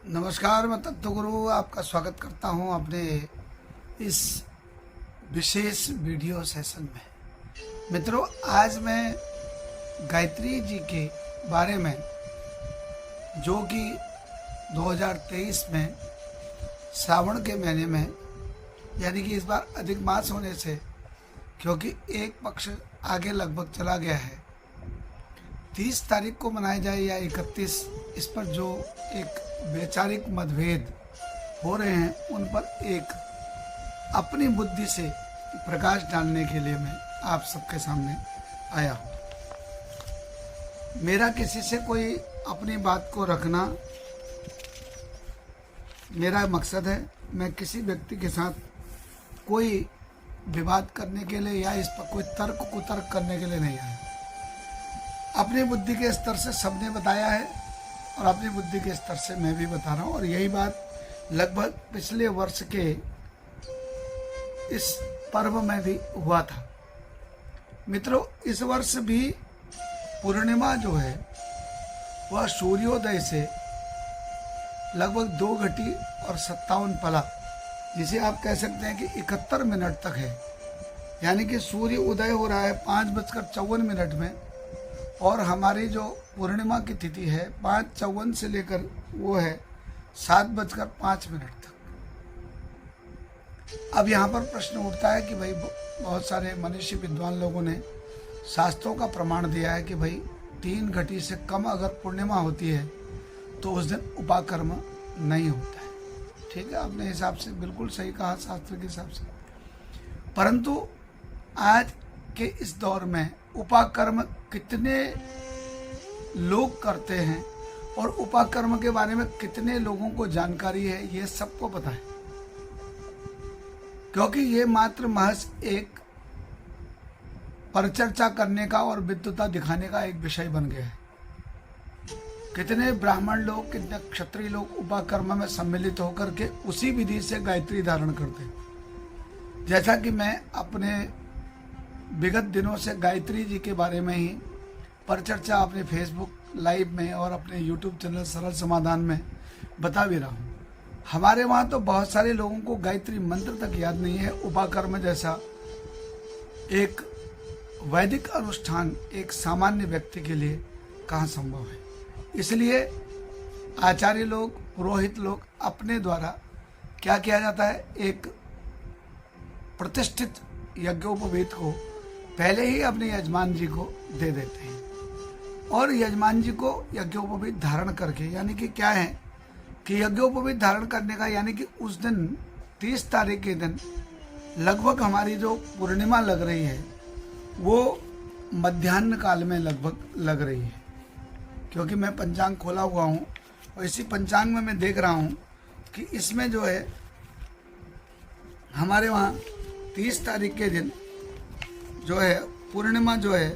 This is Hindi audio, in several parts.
नमस्कार, मैं तत्व गुरु आपका स्वागत करता हूं अपने इस विशेष वीडियो सेशन में। मित्रों, आज मैं गायत्री जी के बारे में, जो कि 2023 में श्रावण के महीने में, यानी कि इस बार अधिक मास होने से, क्योंकि एक पक्ष आगे लगभग चला गया है, 30 तारीख को मनाया जाए या 31, इस पर जो एक वैचारिक मतभेद हो रहे हैं, उन पर एक अपनी बुद्धि से प्रकाश डालने के लिए मैं आप सबके सामने आया हूँ। मेरा किसी से कोई अपनी बात को रखना मेरा मकसद है। मैं किसी व्यक्ति के साथ कोई विवाद करने के लिए या इस पर कोई तर्क कुतर्क करने के लिए नहीं आया। अपनी बुद्धि के स्तर से सबने बताया है और अपनी बुद्धि के स्तर से मैं भी बता रहा हूँ, और यही बात लगभग पिछले वर्ष के इस पर्व में भी हुआ था। मित्रों, इस वर्ष भी पूर्णिमा जो है वह सूर्योदय से लगभग 2 घटी और 57 पला, जिसे आप कह सकते हैं कि 71 मिनट तक है। यानी कि सूर्य उदय हो रहा है 5:54 में, और हमारी जो पूर्णिमा की तिथि है 5:54 से लेकर वो है 7:05 तक। अब यहाँ पर प्रश्न उठता है कि भाई, बहुत सारे मनुष्य विद्वान लोगों ने शास्त्रों का प्रमाण दिया है कि भाई 3 घटी से कम अगर पूर्णिमा होती है तो उस दिन उपाकर्म नहीं होता है। ठीक है, अपने हिसाब से बिल्कुल सही कहा शास्त्र के हिसाब से। परंतु आज के इस दौर में उपाकर्म कितने लोग करते हैं और उपाकर्म के बारे में कितने लोगों को जानकारी है, ये सबको पता है, क्योंकि ये मात्र महज एक परिचर्चा करने का और विद्वता दिखाने का एक विषय बन गया है। कितने ब्राह्मण लोग, कितने क्षत्रिय लोग उपाकर्म में सम्मिलित होकर के उसी विधि से गायत्री धारण करते हैं। जैसा कि मैं अपने विगत दिनों से गायत्री जी के बारे में ही परिचर्चा अपने फेसबुक लाइव में और अपने यूट्यूब चैनल सरल समाधान में बता भी रहा हूँ। हमारे वहाँ तो बहुत सारे लोगों को गायत्री मंत्र तक याद नहीं है। उपाकर्म जैसा एक वैदिक अनुष्ठान एक सामान्य व्यक्ति के लिए कहाँ संभव है। इसलिए आचार्य लोग, पुरोहित लोग अपने द्वारा क्या किया जाता है, एक प्रतिष्ठित यज्ञोपवीत को पहले ही अपने यजमान जी को दे देते हैं, और यजमान जी को यज्ञोपवीत धारण करके, यानी कि क्या है कि यज्ञोपवीत धारण करने का, यानी कि उस दिन 30 तारीख के दिन लगभग हमारी जो पूर्णिमा लग रही है वो मध्याह्न काल में लगभग लग रही है। क्योंकि मैं पंचांग खोला हुआ हूँ और इसी पंचांग में मैं देख रहा हूँ कि इसमें जो है हमारे वहाँ 30 तारीख के दिन जो है पूर्णिमा जो है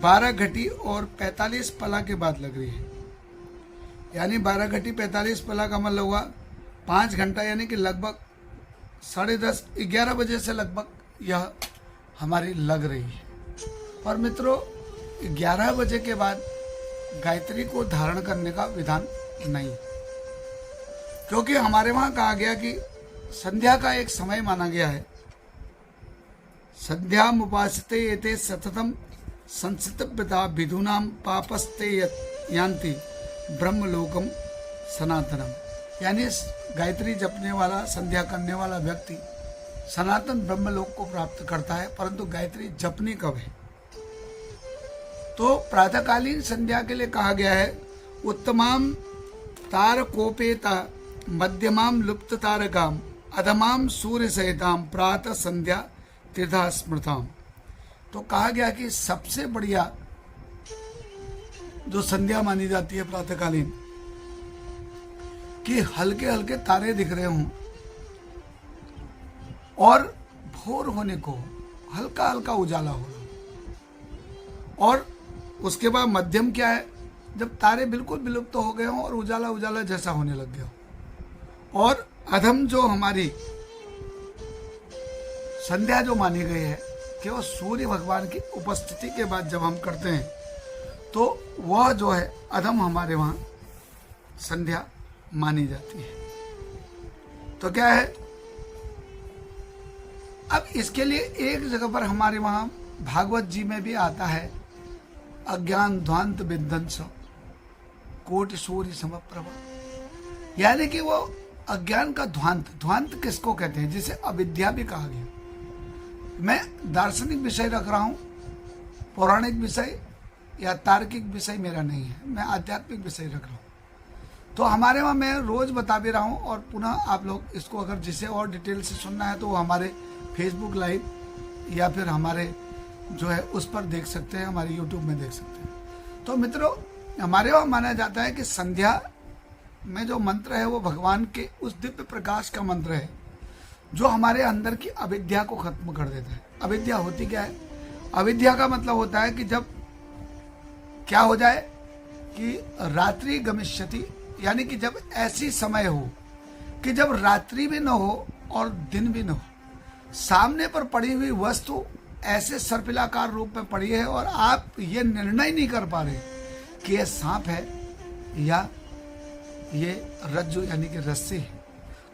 12 घटी और 45 पला के बाद लग रही है। यानी 12 घटी 45 पला का मतलब हुआ 5 घंटा, यानी कि लगभग 10:30 11 बजे से लगभग यह हमारी लग रही है। और मित्रों, 11 बजे के बाद गायत्री को धारण करने का विधान नहीं, क्योंकि हमारे वहाँ कहा गया कि संध्या का एक समय माना गया है। संध्याम उपासते येते सततम संसितव्यता विधूनाम पापस्ते यान्ति ब्रह्मलोकम सनातनम। यानी गायत्री जपने वाला, संध्या करने वाला व्यक्ति सनातन ब्रह्मलोक को प्राप्त करता है। परंतु गायत्री जपनी कब है? तो प्रातःकालीन संध्या के लिए कहा गया है उत्तमाम तारकोपेता मध्यमाम लुप्त तारकाम अधमाम सूर्य सहिताम प्रातः संध्या तीर्था स्मृताम। तो कहा गया कि सबसे बढ़िया जो संध्या मानी जाती है प्रातःकालीन, कि हल्के हल्के तारे दिख रहे हों और भोर होने को हल्का हल्का उजाला हो रहा, और उसके बाद मध्यम क्या है, जब तारे बिल्कुल विलुप्त हो गए हों और उजाला उजाला जैसा होने लग गया हो, और अधम जो हमारी संध्या जो मानी गई है कि वो सूर्य भगवान की उपस्थिति के बाद जब हम करते हैं तो वह जो है अधम हमारे वहाँ संध्या मानी जाती है। तो क्या है, अब इसके लिए एक जगह पर हमारे वहां भागवत जी में भी आता है, अज्ञान ध्वांत विध्वंस कोटि सूर्य समप्रभ, यानी कि वो अज्ञान का ध्वांत, ध्वांत किसको कहते हैं, जिसे अविद्या भी कहा गया। मैं दार्शनिक विषय रख रहा हूं, पौराणिक विषय या तार्किक विषय मेरा नहीं है, मैं आध्यात्मिक विषय रख रहा हूं। तो हमारे वहां मैं रोज बता भी रहा हूं, और पुनः आप लोग इसको अगर जिसे और डिटेल से सुनना है तो वो हमारे फेसबुक लाइव या फिर हमारे जो है उस पर देख सकते हैं, हमारे यूट्यूब में देख सकते हैं। तो मित्रों, हमारे वहां माना जाता है कि संध्या में जो मंत्र है वो भगवान के उस दिव्य प्रकाश का मंत्र है जो हमारे अंदर की अविद्या को खत्म कर देता है। अविद्या होती क्या है? अविद्या का मतलब होता है कि जब क्या हो जाए कि रात्रि गमिष्यति, यानी कि जब ऐसी समय हो कि जब रात्रि भी न हो और दिन भी न हो, सामने पर पड़ी हुई वस्तु ऐसे सर्पिलाकार रूप में पड़ी है और आप ये निर्णय नहीं कर पा रहे कि ये सांप है या ये रज्जु यानी कि रस्सी है,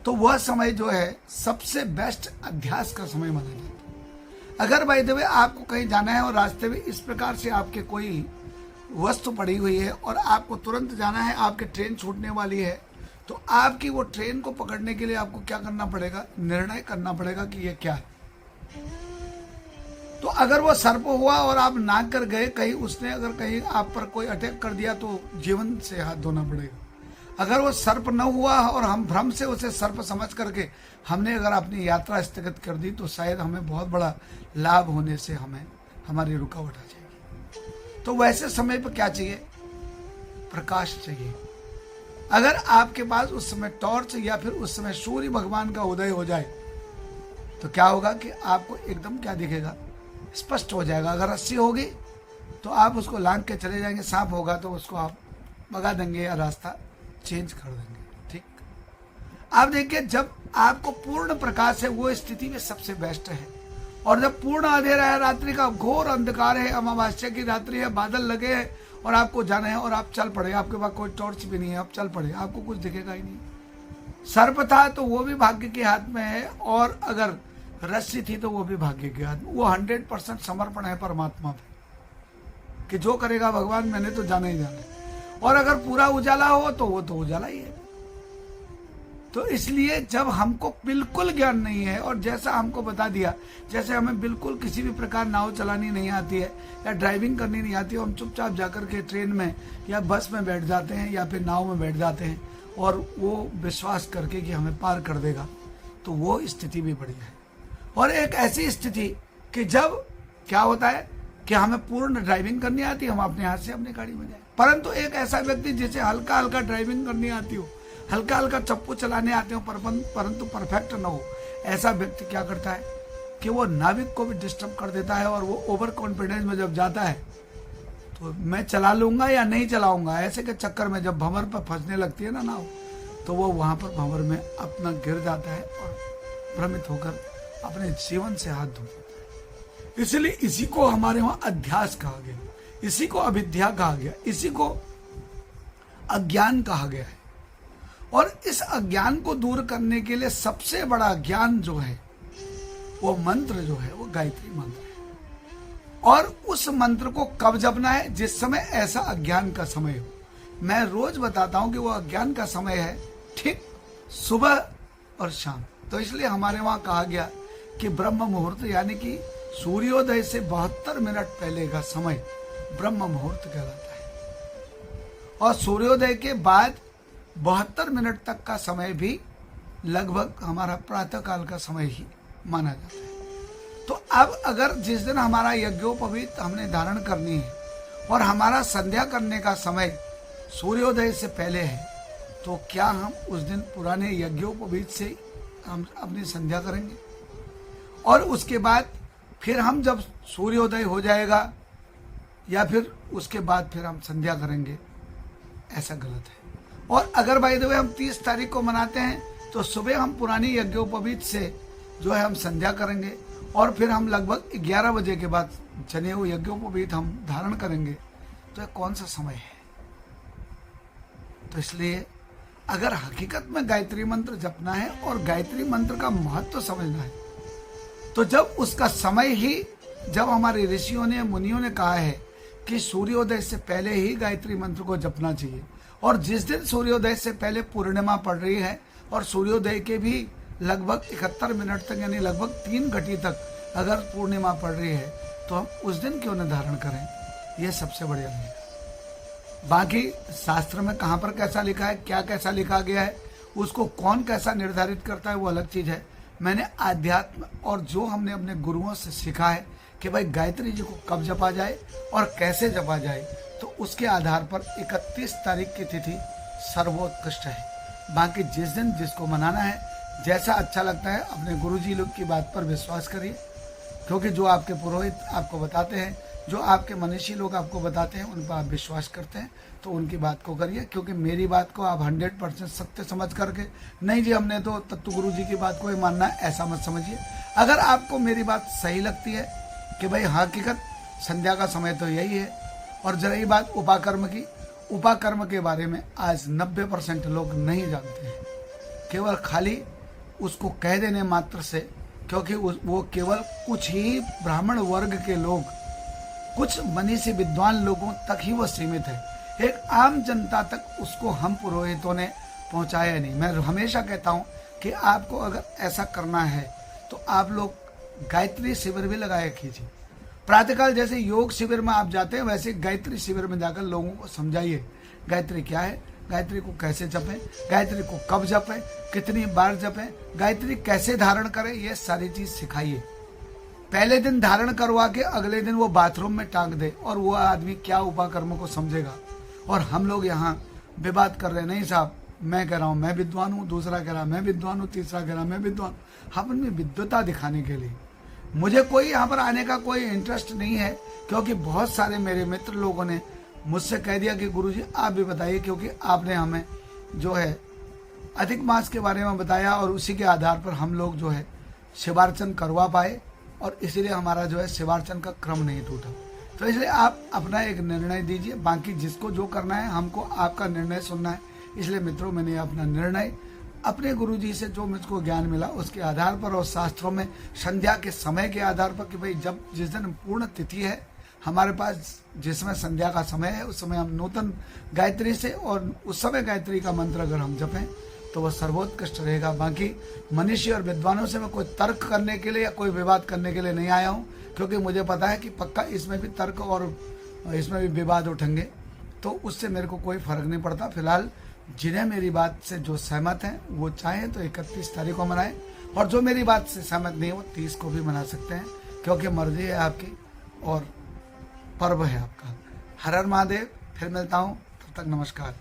तो वह समय जो है सबसे बेस्ट अध्यास का समय माना जाता है। अगर बाय द वे आपको कहीं जाना है और रास्ते में इस प्रकार से आपके कोई वस्तु पड़ी हुई है और आपको तुरंत जाना है, आपकी ट्रेन छूटने वाली है, तो आपकी वो ट्रेन को पकड़ने के लिए आपको क्या करना पड़ेगा? निर्णय करना पड़ेगा कि ये क्या है। तो अगर वो सर्प हुआ और आप नाग कर गए, कहीं उसने अगर कहीं आप पर कोई अटैक कर दिया तो जीवन से हाथ धोना पड़ेगा। अगर वो सर्प न हुआ और हम भ्रम से उसे सर्प समझ करके हमने अगर अपनी यात्रा स्थगित कर दी तो शायद हमें बहुत बड़ा लाभ होने से हमें हमारी रुकावट आ जाएगी। तो वैसे समय पर क्या चाहिए? प्रकाश चाहिए। अगर आपके पास उस समय टॉर्च या फिर उस समय सूर्य भगवान का उदय हो जाए तो क्या होगा कि आपको एकदम क्या दिखेगा? स्पष्ट हो जाएगा। अगर रस्सी होगी तो आप उसको लांघ के चले जाएंगे, सांप होगा तो उसको आप भगा देंगे या रास्ता चेंज कर देंगे। ठीक, आप देखिए, जब आपको पूर्ण प्रकाश है वो स्थिति में सबसे बेस्ट है, और जब पूर्ण अंधेरा है, रात्रि का घोर अंधकार है, अमावस्या की रात्रि है, बादल लगे हैं और आपको जाना है और आप चल पड़े, आपके पास कोई टॉर्च भी नहीं है, आप चल पड़े, आपको कुछ दिखेगा ही नहीं। सर्प था तो वो भी भाग्य के हाथ में है, और अगर रस्सी थी तो वो भी भाग्य के हाथ में। वो 100% समर्पण है परमात्मा पे कि जो करेगा भगवान, मैंने तो जाना ही जाना है। और अगर पूरा उजाला हो तो वो तो उजाला ही है। तो इसलिए जब हमको बिल्कुल ज्ञान नहीं है, और जैसा हमको बता दिया, जैसे हमें बिल्कुल किसी भी प्रकार नाव चलानी नहीं आती है या ड्राइविंग करनी नहीं आती है, हम चुपचाप जाकर के ट्रेन में या बस में बैठ जाते हैं या फिर नाव में बैठ जाते हैं और वो विश्वास करके कि हमें पार कर देगा, तो वो स्थिति भी बढ़िया है। और एक ऐसी स्थिति कि जब क्या होता है कि हमें पूर्ण ड्राइविंग करनी आती है, हम अपने हाथ से अपनी गाड़ी में जाए। परंतु एक ऐसा व्यक्ति जिसे हल्का हल्का ड्राइविंग करनी आती हो, हल्का हल्का चप्पू चलाने आते हो, परंतु परफेक्ट न हो, ऐसा व्यक्ति क्या करता है कि वो नाविक को भी डिस्टर्ब कर देता है, और वो ओवर कॉन्फिडेंस में जब जाता है तो मैं चला लूंगा या नहीं चलाऊंगा, ऐसे के चक्कर में जब भंवर पर फंसने लगती है ना नाव, तो वो वहां पर भंवर में अपना गिर जाता है और भ्रमित होकर अपने जीवन से हाथ धो देता है। इसलिए इसी को हमारे वहां अध्यास कहा गया, इसी को अविद्या कहा गया, इसी को अज्ञान कहा गया है। और इस अज्ञान को दूर करने के लिए सबसे बड़ा ज्ञान जो है, वो मंत्र जो है, वो गायत्री मंत्र है। और उस मंत्र को कब जपना है? जिस समय ऐसा अज्ञान का समय हो। मैं रोज बताता हूं कि वो अज्ञान का समय है ठीक सुबह और शाम। तो इसलिए हमारे वहां कहा गया कि ब्रह्म मुहूर्त, यानी कि सूर्योदय से 72 मिनट पहले का समय ब्रह्म मुहूर्त कहलाता है। और सूर्योदय के बाद 72 मिनट तक का समय भी लगभग हमारा प्रातः काल का समय ही माना जाता है। तो अब अगर जिस दिन हमारा यज्ञोपवीत हमने धारण करनी है और हमारा संध्या करने का समय सूर्योदय से पहले है, तो क्या हम उस दिन पुराने यज्ञोपवीत से हम अपनी संध्या करेंगे? और उसके बाद फिर हम जब सूर्योदय हो जाएगा या फिर उसके बाद फिर हम संध्या करेंगे? ऐसा गलत है। और अगर बाय द वे हम 30 तारीख को मनाते हैं तो सुबह हम पुरानी यज्ञोपवीत से जो है हम संध्या करेंगे, और फिर हम लगभग 11 बजे के बाद जनेऊ यज्ञोपवीत हम धारण करेंगे। तो कौन सा समय है? तो इसलिए अगर हकीकत में गायत्री मंत्र जपना है और गायत्री मंत्र का महत्व समझना है, तो जब उसका समय ही, जब हमारे ऋषियों ने, मुनियों ने कहा है कि सूर्योदय से पहले ही गायत्री मंत्र को जपना चाहिए, और जिस दिन सूर्योदय से पहले पूर्णिमा पड़ रही है और सूर्योदय के भी लगभग 71 मिनट तक, यानी लगभग 3 घंटे तक अगर पूर्णिमा पड़ रही है, तो हम उस दिन क्यों न धारण करें? यह सबसे बढ़िया है। बाकी शास्त्र में कहाँ पर कैसा लिखा है, क्या कैसा लिखा गया है, उसको कौन कैसा निर्धारित करता है, वो अलग चीज है। मैंने आध्यात्म और जो हमने अपने गुरुओं से सीखा है कि भाई गायत्री जी को कब जपा जाए और कैसे जपा जाए, तो उसके आधार पर 31 तारीख की तिथि सर्वोत्कृष्ट है। बाकी जिस दिन जिसको मनाना है, जैसा अच्छा लगता है, अपने गुरुजी लोग की बात पर विश्वास करिए, क्योंकि जो आपके पुरोहित आपको बताते हैं, जो आपके मनीषी लोग आपको बताते हैं, उन पर आप विश्वास करते हैं, तो उनकी बात को करिए। क्योंकि मेरी बात को आप 100% सत्य समझ करके, नहीं जी हमने तो तत्व गुरु जी की बात को ही मानना है, ऐसा मत समझिए। अगर आपको मेरी बात सही लगती है कि भाई हकीकत संध्या का समय तो यही है, और जरा ये बात उपाकर्म की, उपाकर्म के बारे में आज 90% लोग नहीं जानते हैं, केवल खाली उसको कह देने मात्र से, क्योंकि वो केवल कुछ ही ब्राह्मण वर्ग के लोग, कुछ मनीषी विद्वान लोगों तक ही वो सीमित है। एक आम जनता तक उसको हम पुरोहितों ने पहुंचाया नहीं। मैं हमेशा कहता हूं कि आपको अगर ऐसा करना है तो आप लोग गायत्री शिविर भी लगाया कीजिए। प्रातःकाल जैसे योग शिविर में आप जाते हैं, वैसे गायत्री शिविर में जाकर लोगों को समझाइए गायत्री क्या है, गायत्री को कैसे जपें, गायत्री को कब जपें, कितनी बार जपें, गायत्री कैसे धारण करें, ये सारी चीज सिखाइए। पहले दिन धारण करवा के अगले दिन वो बाथरूम में टांग दे, और वो आदमी क्या उपाकर्म को समझेगा। और हम लोग यहाँ विवाद कर रहे हैं, नहीं साहब मैं कह रहा हूँ मैं विद्वान हूँ, दूसरा कह रहा मैं विद्वान हूँ, तीसरा कह रहा मैं विद्वान। हम उनमें विद्वता दिखाने के लिए, मुझे कोई यहाँ पर आने का कोई इंटरेस्ट नहीं है, क्योंकि बहुत सारे मेरे मित्र लोगों ने मुझसे कह दिया कि गुरुजी आप भी बताइए, क्योंकि आपने हमें जो है अधिक मास के बारे में बताया, और उसी के आधार पर हम लोग जो है शिवार्चन करवा पाए, और इसीलिए हमारा जो है शिवार्चन का क्रम नहीं टूटा। तो इसलिए आप अपना एक निर्णय दीजिए, बाकी जिसको जो करना है, हमको आपका निर्णय सुनना है। इसलिए मित्रों मैंने अपना निर्णय अपने गुरुजी से जो मुझको ज्ञान मिला उसके आधार पर, और शास्त्रों में संध्या के समय के आधार पर, कि भाई जब जिस दिन पूर्ण तिथि है हमारे पास, जिसमें संध्या का समय है, उस समय हम नूतन गायत्री से, और उस समय गायत्री का मंत्र अगर हम जपें तो वह सर्वोत्कृष्ट रहेगा। बाकी मनीषी और विद्वानों से मैं कोई तर्क करने के लिए या कोई विवाद करने के लिए नहीं आया हूँ, क्योंकि मुझे पता है कि पक्का इसमें भी तर्क और इसमें भी विवाद उठेंगे, तो उससे मेरे को कोई फर्क नहीं पड़ता। फिलहाल जिन्हें मेरी बात से जो सहमत हैं वो चाहें तो 31 तारीख को मनाएं, और जो मेरी बात से सहमत नहीं वो 30 को भी मना सकते हैं, क्योंकि मर्जी है आपकी और पर्व है आपका। हर हर महादेव। फिर मिलता हूँ, तब तक नमस्कार।